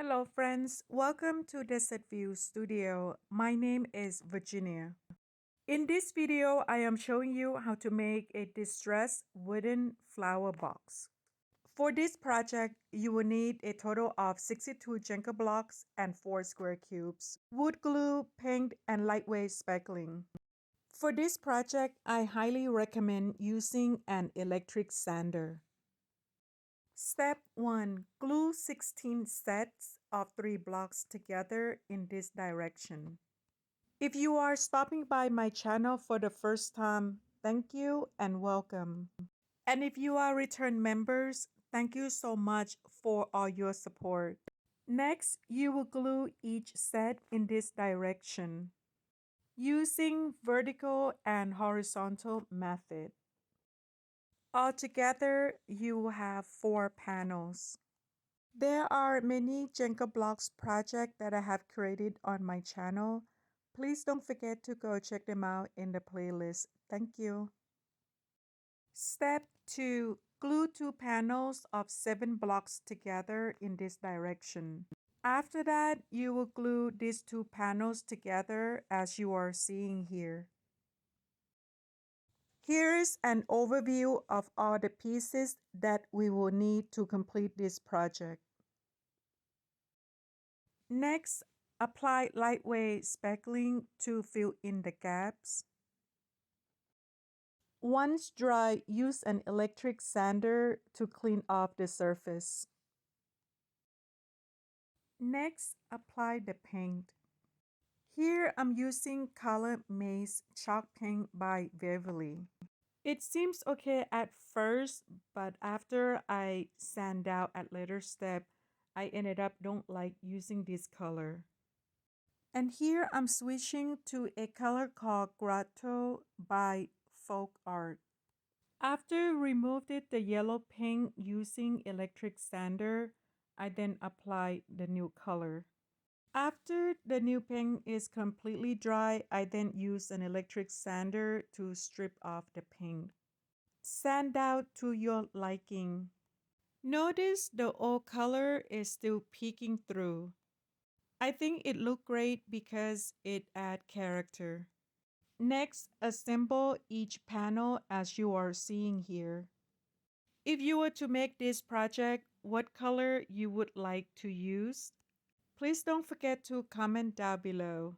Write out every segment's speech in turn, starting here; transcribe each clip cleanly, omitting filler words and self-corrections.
Hello friends, welcome to Desert View Studio. My name is Virginia. In this video, I am showing you how to make a distressed wooden flower box. For this project, you will need a total of 62 Jenga blocks and 4 square cubes, wood glue, paint, and lightweight spackling. For this project, I highly recommend using an electric sander. Step 1. Glue 16 sets of 3 blocks together in this direction. If you are stopping by my channel for the first time, thank you and welcome. And if you are return members, thank you so much for all your support. Next, you will glue each set in this direction using vertical and horizontal method. Altogether, you will have 4 panels. There are many Jenga blocks projects that I have created on my channel. Please don't forget to go check them out in the playlist. Thank you. Step 2. Glue 2 panels of 7 blocks together in this direction. After that, you will glue these 2 panels together as you are seeing here. Here is an overview of all the pieces that we will need to complete this project. Next, apply lightweight spackling to fill in the gaps. Once dry, use an electric sander to clean off the surface. Next, apply the paint. Here I'm using Color Maze Chalk Paint by Beverly. It seems okay at first, but after I sand out at later step, I ended up don't like using this color. And here I'm switching to a color called Grotto by Folk Art. After removed the yellow paint using electric sander, I then apply the new color. After the new paint is completely dry, I then use an electric sander to strip off the paint. Sand out to your liking. Notice the old color is still peeking through. I think it looked great because it adds character. Next, assemble each panel as you are seeing here. If you were to make this project, what color you would like to use? Please don't forget to comment down below.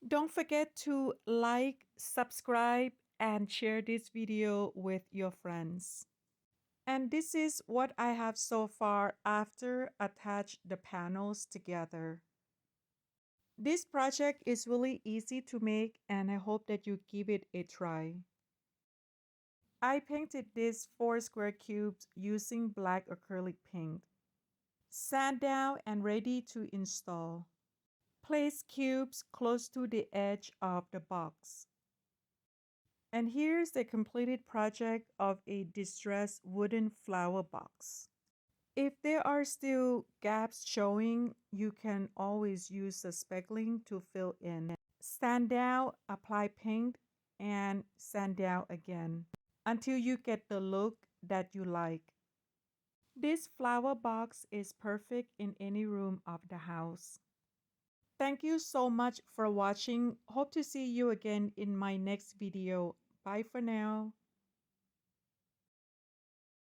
Don't forget to like, subscribe, and share this video with your friends. And this is what I have so far after attach the panels together. This project is really easy to make and I hope that you give it a try. I painted these 4 square cubes using black acrylic paint. Sand down and ready to install. Place cubes close to the edge of the box. And here's the completed project of a distressed wooden flower box. If there are still gaps showing, you can always use a spackling to fill in. Sand down, apply paint, and sand down again until you get the look that you like. This flower box is perfect in any room of the house. Thank you so much for watching. Hope to see you again in my next video. Bye for now.